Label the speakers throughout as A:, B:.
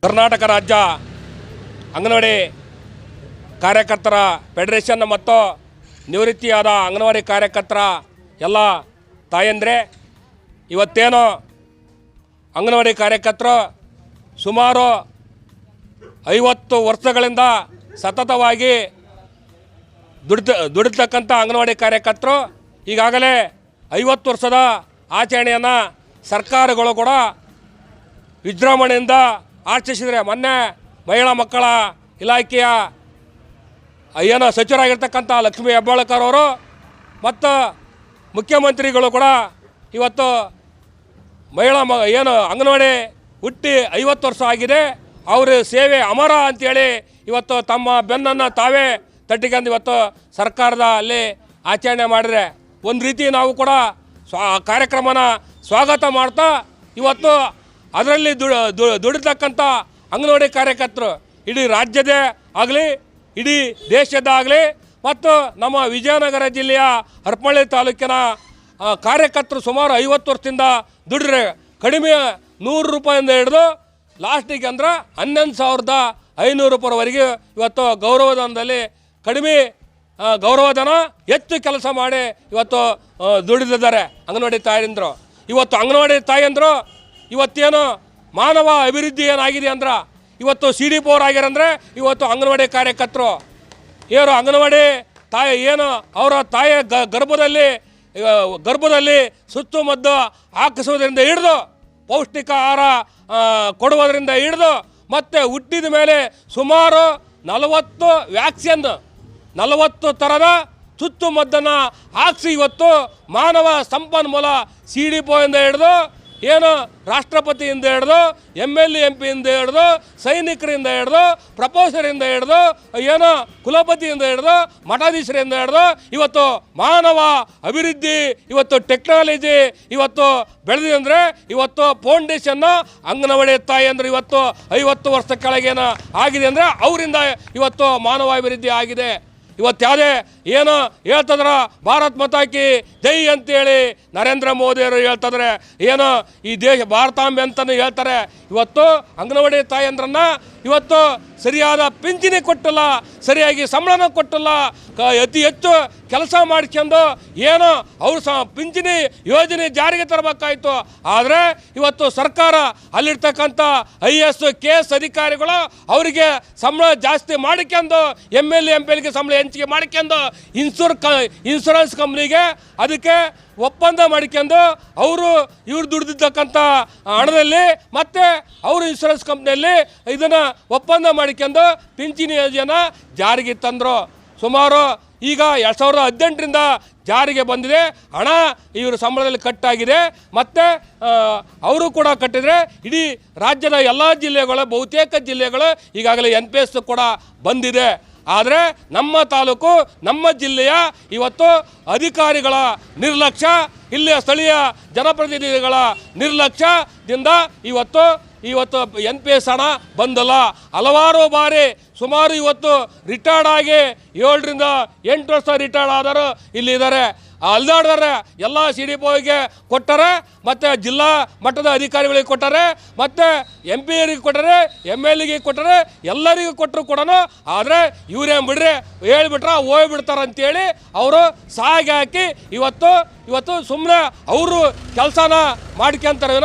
A: ಕರ್ನಾಟಕ ರಾಜ್ಯ ಅಂಗನವಾಡಿ ಕಾರ್ಯಕರ್ತರ ಫೆಡರೇಷನ್ ಮತ್ತು ನಿವೃತ್ತಿಯಾದ ಅಂಗನವಾಡಿ ಕಾರ್ಯಕರ್ತರ ಎಲ್ಲ ತಾಯಂದ್ರೆ ಇವತ್ತೇನು ಅಂಗನವಾಡಿ ಕಾರ್ಯಕರ್ತರು ಸುಮಾರು 50 ವರ್ಷಗಳಿಂದ ಸತತವಾಗಿ ದುಡಿತಕ್ಕಂಥ ಅಂಗನವಾಡಿ ಕಾರ್ಯಕರ್ತರು ಈಗಾಗಲೇ 50 ವರ್ಷದ ಆಚರಣೆಯನ್ನು ಸರ್ಕಾರಗಳು ಕೂಡ ವಿಜೃಂಭಣೆಯಿಂದ ಆಚರಿಸಿದರೆ ಮೊನ್ನೆ ಮಹಿಳಾ ಮಕ್ಕಳ ಇಲಾಖೆಯ ಏನು ಸಚಿವರಾಗಿರ್ತಕ್ಕಂಥ ಲಕ್ಷ್ಮೀ ಹೆಬ್ಬಾಳ್ಕರ್ ಅವರು ಮತ್ತು ಮುಖ್ಯಮಂತ್ರಿಗಳು ಕೂಡ ಇವತ್ತು ಮಹಿಳಾ ಏನು ಅಂಗನವಾಡಿ ಹುಟ್ಟಿ 50 ವರ್ಷ ಆಗಿದೆ, ಅವ್ರ ಸೇವೆ ಅಮರ ಅಂಥೇಳಿ ಇವತ್ತು ತಮ್ಮ ಬೆನ್ನನ್ನು ತಾವೇ ತಟ್ಟಿಕೊಂಡು ಇವತ್ತು ಸರ್ಕಾರದ ಅಲ್ಲಿ ಆಚರಣೆ ಮಾಡಿದರೆ ಒಂದು ರೀತಿ ನಾವು ಕೂಡ ಕಾರ್ಯಕ್ರಮನ ಸ್ವಾಗತ ಮಾಡ್ತಾ ಇವತ್ತು ಅದರಲ್ಲಿ ದುಡಿತಕ್ಕಂಥ ಅಂಗನವಾಡಿ ಕಾರ್ಯಕರ್ತರು ಇಡೀ ರಾಜ್ಯದೇ ಆಗಲಿ ಇಡೀ ದೇಶದಾಗಲಿ ಮತ್ತು ನಮ್ಮ ವಿಜಯನಗರ ಜಿಲ್ಲೆಯ ಹರಪನಹಳ್ಳಿ ತಾಲೂಕಿನ ಕಾರ್ಯಕರ್ತರು ಸುಮಾರು 50 ವರ್ಷದಿಂದ ದುಡಿದ್ರೆ ಕಡಿಮೆ 100 ರೂಪಾಯಿಂದ ಹಿಡಿದು ಲಾಸ್ಟಿಗೆ ಅಂದ್ರೆ 11,500 ರೂಪಾಯಿವರೆಗೆ ಇವತ್ತು ಗೌರವಧನದಲ್ಲಿ ಕಡಿಮೆ ಗೌರವಧನ ಹೆಚ್ಚು ಕೆಲಸ ಮಾಡಿ ಇವತ್ತು ದುಡಿದಿದ್ದಾರೆ ಅಂಗನವಾಡಿ ತಾಯಂದರು. ಇವತ್ತು ಅಂಗನವಾಡಿ ತಾಯಂದರು ಇವತ್ತೇನು ಮಾನವ ಅಭಿವೃದ್ಧಿ ಏನಾಗಿದೆ ಅಂದ್ರೆ ಇವತ್ತು CDP ಆಗಿರಂದರೆ ಇವತ್ತು ಅಂಗನವಾಡಿ ಕಾರ್ಯಕರ್ತರು ಏನು ಅಂಗನವಾಡಿ ತಾಯಿ ಏನು ಅವರ ತಾಯಿಯ ಗರ್ಭದಲ್ಲಿ ಸುತ್ತುಮದ್ದು ಹಾಕಿಸೋದ್ರಿಂದ ಹಿಡಿದು ಪೌಷ್ಟಿಕ ಆಹಾರ ಕೊಡುವುದರಿಂದ ಹಿಡಿದು ಮತ್ತು ಹುಟ್ಟಿದ ಮೇಲೆ ಸುಮಾರು 40 ವ್ಯಾಕ್ಸಿನ್ 40 ಥರದ ಚುಚ್ಚುಮದ್ದನ್ನು ಹಾಕಿಸಿ ಇವತ್ತು ಮಾನವ ಸಂಪನ್ಮೂಲ CDP ಇಂದ ಹಿಡಿದು ಏನು ರಾಷ್ಟ್ರಪತಿಯಿಂದ ಹಿಡಿದು MLA MP ಇಂದ ಹಿಡಿದು ಸೈನಿಕರಿಂದ ಹಿಡಿದು ಪ್ರಪೋಸರಿಂದ ಹಿಡಿದು ಏನು ಕುಲಪತಿಯಿಂದ ಹಿಡಿದು ಮಠಾಧೀಶರಿಂದ ಹಿಡಿದು ಇವತ್ತು ಮಾನವ ಅಭಿವೃದ್ಧಿ ಇವತ್ತು ಟೆಕ್ನಾಲಜಿ ಇವತ್ತು ಬೆಳೆದಿದೆ ಅಂದರೆ ಇವತ್ತು ಫೌಂಡೇಶನ್ನು ಅಂಗನವಾಡಿ ತಾಯಿ ಅಂದರೆ ಇವತ್ತು 50 ವರ್ಷ ಕೆಳಗೇನು ಆಗಿದೆ ಅಂದರೆ ಅವರಿಂದ ಇವತ್ತು ಮಾನವ ಅಭಿವೃದ್ಧಿ ಆಗಿದೆ. ಇವತ್ತು ಯಾವುದೇ ಏನು ಹೇಳ್ತದ್ರ ಭಾರತ್ ಮಾತಾಕಿ ಜೈ ಅಂತೇಳಿ ನರೇಂದ್ರ ಮೋದಿಯವರು ಹೇಳ್ತಿದ್ರೆ ಏನು ಈ ದೇಶ ಭಾರತಾಂಬೆ ಅಂತಲೂ ಹೇಳ್ತಾರೆ. ಇವತ್ತು ಅಂಗನವಾಡಿ ತಾಯಂದ್ರನ್ನ ಇವತ್ತು ಸರಿಯಾದ ಪಿಂಚಣಿ ಕೊಟ್ಟಿಲ್ಲ, ಸರಿಯಾಗಿ ಸಂಬಳನ ಕೊಟ್ಟಿಲ್ಲ, ಅತಿ ಹೆಚ್ಚು ಕೆಲಸ ಮಾಡ್ಕೊಂಡು ಏನು ಅವರು ಪಿಂಚಣಿ ಯೋಜನೆ ಜಾರಿಗೆ ತರಬೇಕಾಯಿತು. ಆದರೆ ಇವತ್ತು ಸರ್ಕಾರ ಅಲ್ಲಿರ್ತಕ್ಕಂಥ IAS KS ಅಧಿಕಾರಿಗಳು ಅವರಿಗೆ ಸಂಬಳ ಜಾಸ್ತಿ ಮಾಡಿಕೊಂಡು MLA MPಗೆ ಸಂಬಳ ಹಂಚಿಕೆ ಮಾಡಿಕೊಂಡು ಇನ್ಶೂರೆನ್ಸ್ ಕಂಪ್ನಿಗೆ ಅದಕ್ಕೆ ಒಪ್ಪಂದ ಮಾಡಿಕೊಂಡು ಇವರು ದುಡಿದಿರ್ತಕ್ಕಂಥ ಹಣದಲ್ಲಿ ಮತ್ತು ಅವರು ಇನ್ಶೂರೆನ್ಸ್ ಕಂಪ್ನಿಯಲ್ಲಿ ಇದನ್ನು ಒಪ್ಪಂದ ಮಾಡಿಕೊಂಡು ಪಿಂಚಣಿ ಯೋಜನೆ ಜಾರಿಗೆ ತಂದರು. ಸುಮಾರು ಈಗ 2018ರಿಂದ ಜಾರಿಗೆ ಬಂದಿದೆ. ಹಣ ಇವರು ಸಂಬಳದಲ್ಲಿ ಕಟ್ಟಾಗಿದೆ ಮತ್ತು ಅವರು ಕೂಡ ಕಟ್ಟಿದರೆ ಇಡೀ ರಾಜ್ಯದ ಎಲ್ಲ ಜಿಲ್ಲೆಗಳು ಬಹುತೇಕ ಜಿಲ್ಲೆಗಳು ಈಗಾಗಲೇ NPS ಕೂಡ ಬಂದಿದೆ. ಆದರೆ ನಮ್ಮ ತಾಲೂಕು ನಮ್ಮ ಜಿಲ್ಲೆಯ ಇವತ್ತು ಅಧಿಕಾರಿಗಳ ನಿರ್ಲಕ್ಷ್ಯ, ಇಲ್ಲಿಯ ಸ್ಥಳೀಯ ಜನಪ್ರತಿನಿಧಿಗಳ ನಿರ್ಲಕ್ಷ್ಯದಿಂದ ಇವತ್ತು NPS ಹಣ ಬಂದಲ್ಲ. ಹಲವಾರು ಬಾರಿ ಸುಮಾರು ಇವತ್ತು ರಿಟೈರ್ಡ್ ಆಗಿ 7ರಿಂದ 8 ವರ್ಷ ರಿಟೈರ್ಡ್ ಆದರೂ ಇಲ್ಲಿದ್ದಾರೆ. ಅಲ್ದಾಡಿದಾರೆ ಎಲ್ಲ CDPಗೆ ಕೊಟ್ಟರೆ ಮತ್ತು ಜಿಲ್ಲಾ ಮಟ್ಟದ ಅಧಿಕಾರಿಗಳಿಗೆ ಕೊಟ್ಟರೆ ಮತ್ತು MP ಕೊಟ್ಟರೆ MLAಗೆ ಕೊಟ್ಟರೆ ಎಲ್ಲರಿಗೂ ಕೊಟ್ಟರು ಕೂಡ ಆದರೆ ಇವರೇನು ಬಿಡ್ರಿ ಹೇಳ್ಬಿಟ್ರೆ ಹೋಗ್ಬಿಡ್ತಾರೆ ಅಂತೇಳಿ ಅವರು ಸಾಗಿ ಹಾಕಿ ಇವತ್ತು ಸುಮ್ಮನೆ ಅವರು ಕೆಲಸನ ಮಾಡ್ಕೊಂತಾರೆ,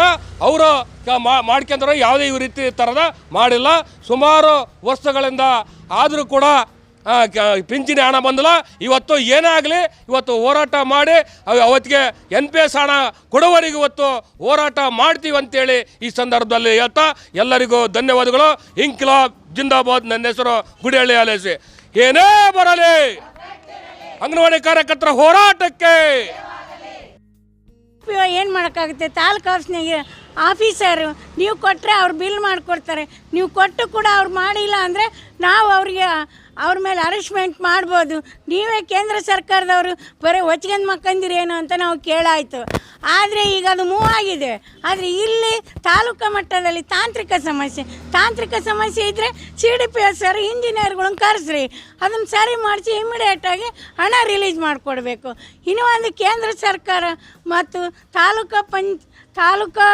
A: ಅವರು ಮಾಡ್ಕೊಂತಾರೆ. ಯಾವುದೇ ಈ ರೀತಿ ಥರದ ಮಾಡಿಲ್ಲ. ಸುಮಾರು ವರ್ಷಗಳಿಂದ ಆದರೂ ಕೂಡ ಪಿಂಚಣಿ ಹಣ ಬಂದಿಲ್ಲ. ಇವತ್ತು ಏನೇ ಆಗಲಿ ಇವತ್ತು ಹೋರಾಟ ಮಾಡಿ ಅವತ್ತಿಗೆ NPS ಹಣ ಕೊಡುವವರೆಗೂ ಇವತ್ತು ಹೋರಾಟ ಮಾಡ್ತೀವಿ ಅಂತೇಳಿ ಈ ಸಂದರ್ಭದಲ್ಲಿ ಹೇಳ್ತಾ ಎಲ್ಲರಿಗೂ ಧನ್ಯವಾದಗಳು. ಇಂಕ್ಲಾಬ್ ಜಿಂದಾಬಾದ್. ನನ್ನ ಹೆಸರು ಗುಡಿಹಳ್ಳಿ ಹಾಲೇಸಿ. ಏನೇ ಬರಲಿ ಅಂಗನವಾಡಿ ಕಾರ್ಯಕರ್ತರ ಹೋರಾಟಕ್ಕೆ
B: ಏನು ಮಾಡೋಕ್ಕಾಗುತ್ತೆ? ತಾಲೂಕು ಆಫೀಸರು ನೀವು ಕೊಟ್ಟರೆ ಅವ್ರು ಬಿಲ್ ಮಾಡಿಕೊಡ್ತಾರೆ. ನೀವು ಕೊಟ್ಟು ಕೂಡ ಅವ್ರು ಮಾಡಿಲ್ಲ ಅಂದರೆ ನಾವು ಅವ್ರ ಮೇಲೆ ಅರೆಸ್ಟ್ಮೆಂಟ್ ಮಾಡ್ಬೋದು. ನೀವೇ ಕೇಂದ್ರ ಸರ್ಕಾರದವರು ಬರೀ ಹೊಚ್ಕೊಂಡು ಮಕ್ಕಂದಿರಿ ಏನು ಅಂತ ನಾವು ಕೇಳಾಯಿತು. ಆದರೆ ಈಗ ಅದು ಮೂವ್ ಆಗಿದೆ. ಆದರೆ ಇಲ್ಲಿ ತಾಲೂಕು ಮಟ್ಟದಲ್ಲಿ ತಾಂತ್ರಿಕ ಸಮಸ್ಯೆ ಇದ್ದರೆ CDPS ಇಂಜಿನಿಯರ್ಗಳನ್ನ ಕರೆಸ್ರಿ, ಅದನ್ನು ಸರಿ ಮಾಡಿಸಿ ಇಮಿಡಿಯೇಟಾಗಿ ಹಣ ರಿಲೀಸ್ ಮಾಡಿಕೊಡ್ಬೇಕು. ಇನ್ನೂ ಒಂದು ಕೇಂದ್ರ ಸರ್ಕಾರ ಮತ್ತು ತಾಲೂಕು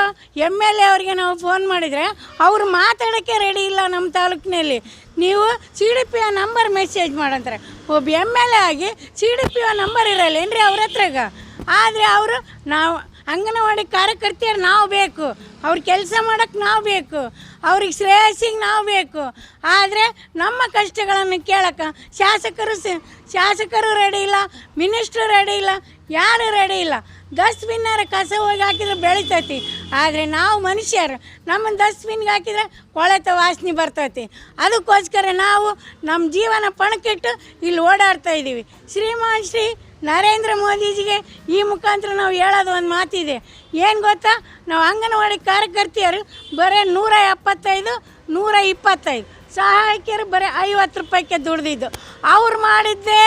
B: MLA ಅವ್ರಿಗೆ ನಾವು ಫೋನ್ ಮಾಡಿದರೆ ಅವರು ಮಾತಾಡೋಕ್ಕೆ ರೆಡಿ ಇಲ್ಲ ನಮ್ಮ ತಾಲೂಕಿನಲ್ಲಿ. ನೀವು CDPO ನಂಬರ್ ಮೆಸೇಜ್ ಮಾಡಂತಾರೆ. ಒಬ್ಬ MLA ಆಗಿ CDPO ನಂಬರ್ ಇರಲ್ಲ ಏನ್ರಿ ಅವ್ರ ಹತ್ರಗ. ಆದರೆ ಅವರು ನಾವು ಅಂಗನವಾಡಿ ಕಾರ್ಯಕರ್ತೆಯರು ನಾವು ಬೇಕು, ಅವ್ರ ಕೆಲಸ ಮಾಡೋಕ್ಕೆ ನಾವು ಬೇಕು, ಅವ್ರಿಗೆ ಶ್ರೇಯಸ್ಸಿಗೆ ನಾವು ಬೇಕು. ಆದರೆ ನಮ್ಮ ಕಷ್ಟಗಳನ್ನು ಕೇಳೋಕ್ಕೆ ಶಾಸಕರು ರೆಡಿ ಇಲ್ಲ, ಮಿನಿಸ್ಟ್ರು ರೆಡಿ ಇಲ್ಲ, ಯಾರು ರೆಡಿ ಇಲ್ಲ. ಡಸ್ಟ್ಬಿನ್ನಾರ ಕಸ ಹೋಗಿ ಹಾಕಿದ್ರೆ ಬೆಳಿತೈತಿ, ಆದರೆ ನಾವು ಮನುಷ್ಯರು ನಮ್ಮನ್ನು ಡಸ್ಟ್ಬಿನ್ಗೆ ಹಾಕಿದರೆ ಕೊಳೆತ ವಾಸನೆ ಬರ್ತೈತಿ. ಅದಕ್ಕೋಸ್ಕರ ನಾವು ನಮ್ಮ ಜೀವನ ಪಣಕ್ಕಿಟ್ಟು ಇಲ್ಲಿ ಓಡಾಡ್ತಾ ಇದ್ದೀವಿ. ಶ್ರೀಮಾನ್ ಶ್ರೀ ನರೇಂದ್ರ ಮೋದಿಜಿಗೆ ಈ ಮುಖಾಂತರ ನಾವು ಹೇಳೋದು ಒಂದು ಮಾತಿದೆ. ಏನು ಗೊತ್ತಾ, ನಾವು ಅಂಗನವಾಡಿ ಕಾರ್ಯಕರ್ತೆಯರು ಬರೀ 175, 125, ಸಹಾಯಕಿಯರು ಬರೀ 50 ರೂಪಾಯಿಗೆ ದುಡ್ದಿದ್ದು. ಅವ್ರು ಮಾಡಿದ್ದೇ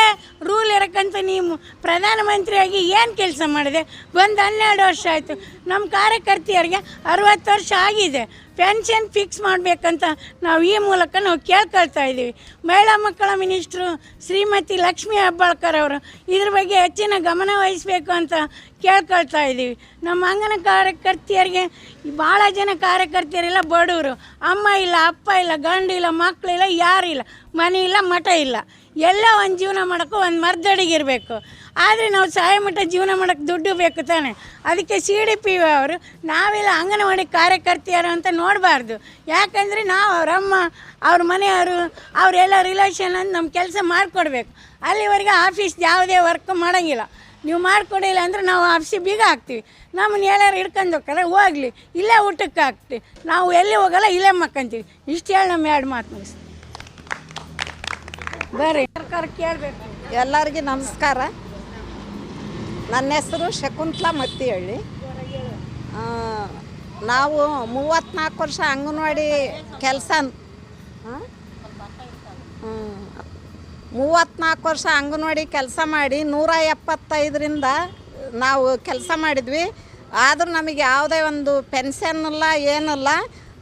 B: ರೂಲ್ ಇರಕ್ಕಂತ ನೀವು ಪ್ರಧಾನಮಂತ್ರಿಯಾಗಿ ಏನು ಕೆಲಸ ಮಾಡಿದೆ? ಬಂದು 12 ವರ್ಷ ಆಯಿತು. ನಮ್ಮ ಕಾರ್ಯಕರ್ತೆಯರಿಗೆ 60 ವರ್ಷ ಆಗಿದೆ. ಪೆನ್ಷನ್ ಫಿಕ್ಸ್ ಮಾಡಬೇಕಂತ ನಾವು ಈ ಮೂಲಕ ನಾವು ಕೇಳ್ಕೊಳ್ತಾ ಇದ್ದೀವಿ. ಮಹಿಳಾ ಮಕ್ಕಳ ಮಿನಿಸ್ಟ್ರು ಶ್ರೀಮತಿ ಲಕ್ಷ್ಮೀ ಹೆಬ್ಬಾಳ್ಕರ್ ಅವರು ಇದ್ರ ಬಗ್ಗೆ ಹೆಚ್ಚಿನ ಗಮನ ವಹಿಸಬೇಕು ಅಂತ ಕೇಳ್ಕೊಳ್ತಾ ಇದ್ದೀವಿ. ನಮ್ಮ ಅಂಗನ ಕಾರ್ಯಕರ್ತೆಯರಿಗೆ ಭಾಳ ಜನ ಕಾರ್ಯಕರ್ತೆಯರೆಲ್ಲ ಬಡವರು, ಅಮ್ಮ ಇಲ್ಲ, ಅಪ್ಪ ಇಲ್ಲ, ಗಂಡಿಲ್ಲ, ಮಕ್ಕಳಿಲ್ಲ, ಯಾರಿಲ್ಲ, ಮನೆ ಇಲ್ಲ, ಮಠ ಇಲ್ಲ. ಎಲ್ಲ ಒಂದು ಜೀವನ ಮಾಡೋಕ್ಕೂ ಒಂದು ಮರ್ದಡಿಗಿರಬೇಕು. ಆದರೆ ನಾವು ಸಹಾಯ ಮಟ್ಟ ಜೀವನ ಮಾಡೋಕ್ಕೆ ದುಡ್ಡು ಬೇಕು ತಾನೆ. ಅದಕ್ಕೆ CDPO ಅವರು ನಾವೆಲ್ಲ ಅಂಗನವಾಡಿ ಕಾರ್ಯಕರ್ತೆಯರು ಅಂತ ನೋಡಬಾರ್ದು. ಯಾಕಂದರೆ ನಾವು ಅವರಮ್ಮ, ಅವ್ರ ಮನೆಯವರು, ಅವರೆಲ್ಲ ರಿಲೇಷನ್ ಅಂತ ನಮ್ಮ ಕೆಲಸ ಮಾಡಿಕೊಡ್ಬೇಕು. ಅಲ್ಲಿವರೆಗೆ ಆಫೀಸ್ ಯಾವುದೇ ವರ್ಕ್ ಮಾಡೋಂಗಿಲ್ಲ. ನೀವು ಮಾಡಿಕೊಡಿಲ್ಲ ಅಂದರೆ ನಾವು ಆಫೀಸಿಗೆ ಬೀಗ ಹಾಕ್ತೀವಿ. ನಮ್ಮನ್ನ ಎಲ್ಲರೂ ಹಿಡ್ಕೊಂಡು ಹೋಗ್ತಾರೆ, ಹೋಗಲಿ ಇಲ್ಲೇ ಊಟಕ್ಕೆ ಹಾಕ್ತೀವಿ, ನಾವು ಎಲ್ಲಿ ಹೋಗಲ್ಲ, ಇಲ್ಲೇ ಮಕ್ಕಂತೀವಿ. ಇಷ್ಟು ಹೇಳಿ ನಮ್ಮ 2 ಮಾತು ಮುಗಿಸ್ತೀವಿ. ಬರ್ರಿ, ಸರ್ಕಾರ ಕೇಳಬೇಕು.
C: ಎಲ್ಲರಿಗೂ ನಮಸ್ಕಾರ. ನನ್ನ ಹೆಸರು ಶಕುಂತಲಾ ಮತ್ತಿಹಳ್ಳಿ. ನಾವು 34 ವರ್ಷ ಅಂಗನವಾಡಿ ಕೆಲಸ 34 ವರ್ಷ ಅಂಗನವಾಡಿ ಕೆಲಸ ಮಾಡಿ 175ರಿಂದ ನಾವು ಕೆಲಸ ಮಾಡಿದ್ವಿ. ಆದರೂ ನಮಗೆ ಯಾವುದೇ ಒಂದು ಪೆನ್ಷನ್ ಇಲ್ಲ, ಏನಿಲ್ಲ.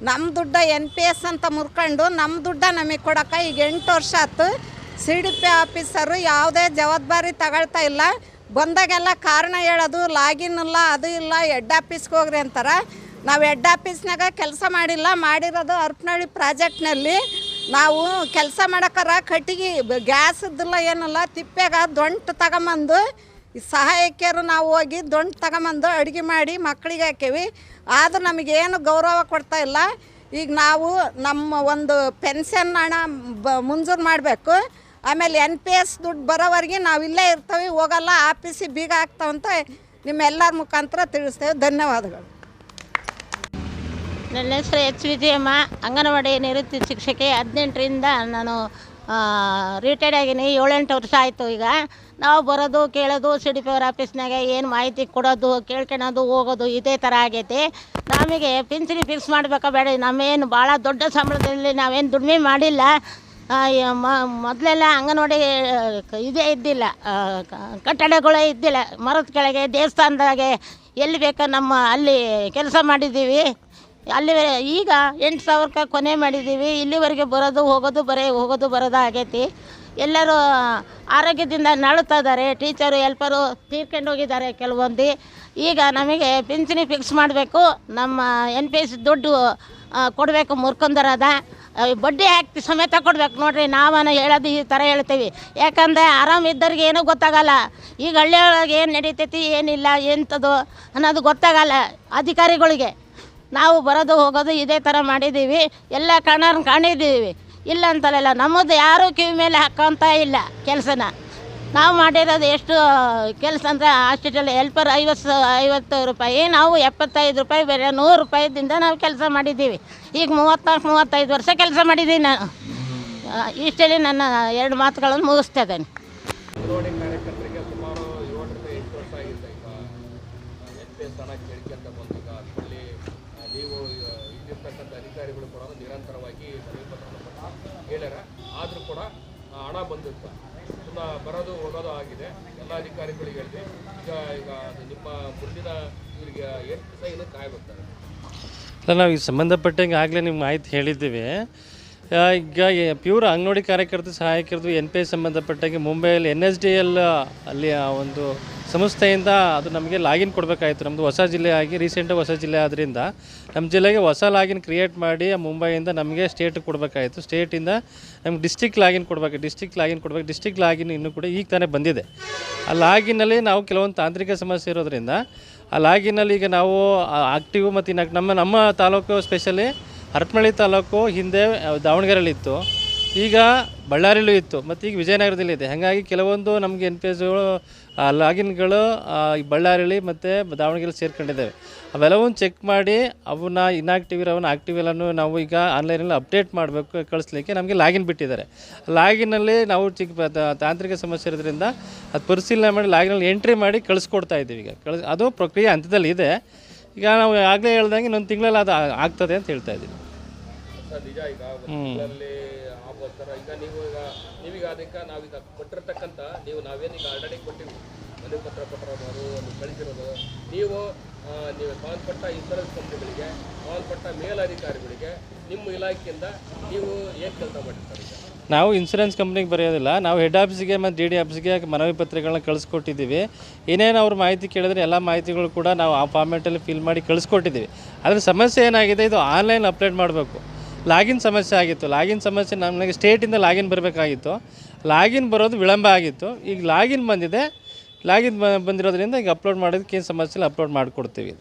C: ನಮ್ಮ ದುಡ್ಡ NPS ಅಂತ ಮುರ್ಕೊಂಡು ನಮ್ಮ ದುಡ್ಡ ನಮಗೆ ಕೊಡೋಕೆ ಈಗ 8 ವರ್ಷ ಆಯ್ತು. CDPO ಆಫೀಸರು ಯಾವುದೇ ಜವಾಬ್ದಾರಿ ತಗೊಳ್ತಾ ಇಲ್ಲ. ಬಂದಾಗೆಲ್ಲ ಕಾರಣ ಹೇಳೋದು, ಲಾಗಿನ್ ಇಲ್ಲ, ಅದು ಇಲ್ಲ, ಹೆಡ್ ಆಫೀಸ್ಗೆ ಹೋಗ್ರಿ ಅಂತಾರೆ. ನಾವು ಹೆಡ್ ಆಫೀಸ್ನಾಗ ಕೆಲಸ ಮಾಡಿಲ್ಲ, ಮಾಡಿರೋದು ಹರಪನಹಳ್ಳಿ ಪ್ರಾಜೆಕ್ಟ್ನಲ್ಲಿ. ನಾವು ಕೆಲಸ ಮಾಡೋಕ್ಕಾರ ಕಟ್ಟಿಗೆ ಗ್ಯಾಸದ್ದಿಲ್ಲ, ಏನಿಲ್ಲ, ತಿಪ್ಪೆಗ ದೊಂಟು ತಗೊಂಬಂದು ಸಹಾಯಕಿಯರು ನಾವು ಹೋಗಿ ದೊಂಟು ತಗೊಂಬಂದು ಅಡುಗೆ ಮಾಡಿ ಮಕ್ಕಳಿಗೆ ಹಾಕೀವಿ. ಆದರೂ ನಮಗೇನು ಗೌರವ ಕೊಡ್ತಾ ಇಲ್ಲ. ಈಗ ನಾವು ನಮ್ಮ ಒಂದು ಪೆನ್ಷನ್ ಹಣ ಮಂಜೂರು ಮಾಡಬೇಕು. ಆಮೇಲೆ NPS ದುಡ್ಡು ಬರೋವರೆಗೆ ನಾವು ಇಲ್ಲೇ ಇರ್ತೀವಿ, ಹೋಗಲ್ಲ, ಆಫೀಸಿಗೆ ಬೀಗ ಹಾಕ್ತಾವಂತ ನಿಮ್ಮೆಲ್ಲರ ಮುಖಾಂತರ ತಿಳಿಸ್ತೇವೆ. ಧನ್ಯವಾದಗಳು.
D: ನನ್ನ ಹೆಸರು H. ವಿಜಯಮ್ಮ, ಅಂಗನವಾಡಿ ನಿವೃತ್ತಿ ಶಿಕ್ಷಕಿ. 18ರಿಂದ ನಾನು ರಿಟೈರ್ಡ್ ಆಗೀನಿ. 7-8 ವರ್ಷ ಆಯಿತು. ಈಗ ನಾವು ಬರೋದು ಕೇಳೋದು CDPO ಆಫೀಸ್ನಾಗ ಏನು ಮಾಹಿತಿ ಕೊಡೋದು, ಕೇಳ್ಕೊಳೋದು, ಹೋಗೋದು ಇದೇ ಥರ ಆಗೈತಿ. ನಮಗೆ ಪಿಂಚಣಿ ಫಿಕ್ಸ್ ಮಾಡಬೇಕಾ ಬೇಡ? ನಮ್ಮೇನು ಭಾಳ ದೊಡ್ಡ ಸಂಬಳದಲ್ಲಿ ನಾವೇನು ದುಡಿಮೆ ಮಾಡಿಲ್ಲ. ಮೊದಲೆಲ್ಲ ಅಂಗನವಾಡಿ ಇದೇ ಇದ್ದಿಲ್ಲ, ಕಟ್ಟಡಗಳೇ ಇದ್ದಿಲ್ಲ. ಮರದ ಕೆಳಗೆ ದೇವಸ್ಥಾನದಾಗೆ ಎಲ್ಲಿ ಬೇಕೋ ನಮ್ಮ ಅಲ್ಲಿ ಕೆಲಸ ಮಾಡಿದ್ದೀವಿ. ಅಲ್ಲಿ ಈಗ 8,000ಕ್ಕೆ ಕೊನೆ ಮಾಡಿದ್ದೀವಿ. ಇಲ್ಲಿವರೆಗೆ ಬರೋದು ಹೋಗೋದು ಬರೋದು ಆಗೈತಿ. ಎಲ್ಲರೂ ಆರೋಗ್ಯದಿಂದ ನಳುತ್ತಾ ಇದ್ದಾರೆ. ಟೀಚರು, ಹೆಲ್ಪರು ತೀರ್ಕೊಂಡು ಹೋಗಿದ್ದಾರೆ ಕೆಲವೊಂದು. ಈಗ ನಮಗೆ ಪಿಂಚಣಿ ಫಿಕ್ಸ್ ಮಾಡಬೇಕು. ನಮ್ಮ NPS ದುಡ್ಡು ಕೊಡಬೇಕು. ಮುರ್ಕೊಂಡರದ ಬಡ್ಡಿ ಹಾಕಿ ಸಮೇತ ಕೊಡ್ಬೇಕು ನೋಡಿರಿ. ನಾವನ್ನ ಹೇಳೋದು ಈ ಥರ ಹೇಳ್ತೀವಿ. ಯಾಕಂದರೆ ಆರಾಮಿದ್ದವ್ರಿಗೆ ಏನೂ ಗೊತ್ತಾಗಲ್ಲ. ಈಗ ಹಳ್ಳಿಯೊಳಗೆ ಏನು ನಡೀತೈತಿ, ಏನಿಲ್ಲ, ಎಂಥದ್ದು ಅನ್ನೋದು ಗೊತ್ತಾಗಲ್ಲ ಅಧಿಕಾರಿಗಳಿಗೆ. ನಾವು ಬರೋದು ಹೋಗೋದು ಇದೇ ಥರ ಮಾಡಿದ್ದೀವಿ. ಎಲ್ಲ ಕಾಣಿದ್ದೀವಿ, ಇಲ್ಲ ಅಂತಲ್ಲ. ನಮ್ಮದು ಯಾರೂ ಕಿವಿ ಮೇಲೆ ಹಾಕೋಂತ ಇಲ್ಲ ಕೆಲಸನ. ನಾವು ಮಾಡಿರೋದು ಎಷ್ಟು ಕೆಲಸ ಅಂದರೆ ಹಾಸ್ಪಿಟಲ್ ಹೆಲ್ಪರ್ 50 ರೂಪಾಯಿ, ನಾವು 75 ರೂಪಾಯಿ, ಬೇರೆ 100 ರೂಪಾಯಿದಿಂದ ನಾವು ಕೆಲಸ ಮಾಡಿದ್ದೀವಿ. ಈಗ 34-35 ವರ್ಷ ಕೆಲಸ ಮಾಡಿದ್ದೀನಿ ನಾನು. ಇಷ್ಟಲ್ಲಿ ನನ್ನ 2 ಮಾತುಗಳನ್ನು ಮುಗಿಸ್ತಾ ಇದ್ದೇನೆ.
A: ಅಧಿಕಾರಿಗಳು ಕೂಡ ನಿರಂತರವಾಗಿ ಹೇಳ್ಯಾರ. ಆದರೂ ಕೂಡ ಹಣ ಬಂದಿತ್ತು, ಬರೋದು ಹೋಗೋದು ಆಗಿದೆ. ಎಲ್ಲ ಅಧಿಕಾರಿಗಳಿಗೆ ಹೇಳಿದೆ. ಈಗ ನಿಮ್ಮ ಮುಂದಿನ ಇವರಿಗೆ 8 ದಿವಸ ಏನಕ್ಕೆ ಕಾಯ್ಬೇಕಾರೆ?
E: ನಾವು ಈಗ ಸಂಬಂಧಪಟ್ಟಂಗೆ ಆಗಲೇ ನಿಮ್ಗೆ ಮಾಹಿತಿ ಹೇಳಿದ್ದೀವಿ. ಈಗ ಪ್ಯೂರ್ ಅಂಗನವಾಡಿ ಕಾರ್ಯಕರ್ತರು ಸಹಾಯಕರದು NPS ಸಂಬಂಧಪಟ್ಟಾಗೆ ಮುಂಬೈಯಲ್ಲಿ NSDL ಅಲ್ಲಿ ಆ ಒಂದು ಸಂಸ್ಥೆಯಿಂದ ಅದು ನಮಗೆ ಲಾಗಿನ್ ಕೊಡಬೇಕಾಯಿತು. ನಮ್ಮದು ಹೊಸ ಜಿಲ್ಲೆ ಆಗಿ ರೀಸೆಂಟಾಗಿ ಹೊಸ ಜಿಲ್ಲೆ ಆದ್ದರಿಂದ ನಮ್ಮ ಜಿಲ್ಲೆಗೆ ಹೊಸ ಲಾಗಿನ್ ಕ್ರಿಯೇಟ್ ಮಾಡಿ ಮುಂಬೈಯಿಂದ ನಮಗೆ ಸ್ಟೇಟಿಗೆ ಕೊಡಬೇಕಾಯಿತು. ಸ್ಟೇಟಿಂದ ನಮ್ಗೆ ಡಿಸ್ಟಿಕ್ ಲಾಗಿನ್ ಕೊಡಬೇಕು. ಡಿಸ್ಟಿಕ್ ಲಾಗಿನ್ ಇನ್ನೂ ಕೂಡ ಈಗ ತಾನೇ ಬಂದಿದೆ. ಆ ಲಾಗಿನಲ್ಲಿ ನಾವು ಕೆಲವೊಂದು ತಾಂತ್ರಿಕ ಸಮಸ್ಯೆ ಇರೋದ್ರಿಂದ ಆ ಲಾಗಿನಲ್ಲಿ ಈಗ ನಾವು ಆಕ್ಟಿವ್ ಮತ್ತು ನಮ್ಮ ತಾಲೂಕು ಸ್ಪೆಷಲಿ ಹರಪನಹಳ್ಳಿ ತಾಲೂಕು ಹಿಂದೆ ದಾವಣಗೆರೆಯಲ್ಲಿತ್ತು, ಈಗ ಬಳ್ಳಾರಿಲೂ ಇತ್ತು ಮತ್ತು ಈಗ ವಿಜಯನಗರದಲ್ಲಿದೆ. ಹಾಗಾಗಿ ಕೆಲವೊಂದು ನಮಗೆ NPSಗಳು ಲಾಗಿನ್ಗಳು ಬಳ್ಳಾರಿಲಿ ಮತ್ತು ದಾವಣಗೆರೆ ಸೇರ್ಕೊಂಡಿದ್ದಾವೆ. ಅವೆಲ್ಲವನ್ನು ಚೆಕ್ ಮಾಡಿ ಅವನ್ನ ಇನ್ಆಕ್ಟಿವ್ ಇರೋವನ್ನ ಆಕ್ಟಿವ್ ಎಲ್ಲನೂ ನಾವು ಈಗ ಆನ್ಲೈನಲ್ಲಿ ಅಪ್ಡೇಟ್ ಮಾಡಬೇಕು, ಕಳಿಸ್ಲಿಕ್ಕೆ ನಮಗೆ ಲಾಗಿನ್ ಬಿಟ್ಟಿದ್ದಾರೆ. ಲಾಗಿನಲ್ಲಿ ನಾವು ತಾಂತ್ರಿಕ ಸಮಸ್ಯೆ ಇರೋದ್ರಿಂದ ಅದು ಪರಿಶೀಲನೆ ಮಾಡಿ ಲಾಗಿನಲ್ಲಿ ಎಂಟ್ರಿ ಮಾಡಿ ಕಳಿಸ್ಕೊಡ್ತಾ ಇದ್ದೀವಿ. ಈಗ ಅದು ಪ್ರಕ್ರಿಯೆ ಹಂತದಲ್ಲಿ ಇದೆ. ಈಗ ನಾವು ಆಗಲೇ ಹೇಳ್ದಂಗೆ ಇನ್ನೊಂದು ತಿಂಗಳಲ್ಲಿ ಅದು ಆಗ್ತದೆ ಅಂತ ಹೇಳ್ತಾ ಇದ್ದೀವಿ.
A: ನಿಜ ಈಗ ಅಲ್ಲಿ ಆಗೋಸ್ಕರ ಈಗ ನೀವೀಗ ಅದಕ್ಕೆ ನಾವೀಗ ಕೊಟ್ಟಿರ್ತಕ್ಕಂಥ ನಾವೇನೀಗ ಆಲ್ರೆಡಿ ಕೊಟ್ಟಿವಿ, ಮನವಿ ಪತ್ರ ಕೊಟ್ಟಿರೋದು ಒಂದು ಕಳಿಸಿರೋದು ನೀವು ಸಂಬಂಧಪಟ್ಟ ಇನ್ಶೂರೆನ್ಸ್ ಕಂಪ್ನಿಗಳಿಗೆ, ಸಂಬಂಧಪಟ್ಟ ಮೇಲಧಿಕಾರಿಗಳಿಗೆ ನಿಮ್ಮ ಇಲಾಖೆಯಿಂದ ನೀವು ಏನು ಕೆಲಸ ಮಾಡಿರ್ತಾರೆ?
E: ನಾವು ಇನ್ಶೂರೆನ್ಸ್ ಕಂಪ್ನಿಗೆ ಬರೆಯೋದಿಲ್ಲ, ನಾವು ಹೆಡ್ ಆಫೀಸಿಗೆ ಮತ್ತು DD ಆಫೀಸ್ಗೆ ಮನವಿ ಪತ್ರಗಳನ್ನ ಕಳಿಸ್ಕೊಟ್ಟಿದ್ದೀವಿ. ಏನೇನು ಅವ್ರ ಮಾಹಿತಿ ಕೇಳಿದ್ರೆ ಎಲ್ಲ ಮಾಹಿತಿಗಳು ಕೂಡ ನಾವು ಆ ಫಾರ್ಮ್ಯಾಟಲ್ಲಿ ಫಿಲ್ ಮಾಡಿ ಕಳಿಸ್ಕೊಟ್ಟಿದ್ದೀವಿ. ಆದರೆ ಸಮಸ್ಯೆ ಏನಾಗಿದೆ, ಇದು ಆನ್ಲೈನ್ ಅಪ್ಡೇಟ್ ಮಾಡಬೇಕು. ಲಾಗಿನ್ ಸಮಸ್ಯೆ ಆಗಿತ್ತು. ಲಾಗಿನ್ ಸಮಸ್ಯೆ ನಮಗೆ ಸ್ಟೇಟಿಂದ ಲಾಗಿನ್ ಬರಬೇಕಾಗಿತ್ತು. ಲಾಗಿನ್ ಬರೋದು ವಿಳಂಬ ಆಗಿತ್ತು. ಈಗ ಲಾಗಿನ್ ಬಂದಿದೆ. ಲಾಗಿನ್ ಬಂದಿರೋದ್ರಿಂದ ಈಗ ಅಪ್ಲೋಡ್ ಮಾಡೋದಕ್ಕೆ ಏನು ಸಮಸ್ಯೆ ಇಲ್ಲ, ಅಪ್ಲೋಡ್ ಮಾಡಿಕೊಡ್ತೀವಿ.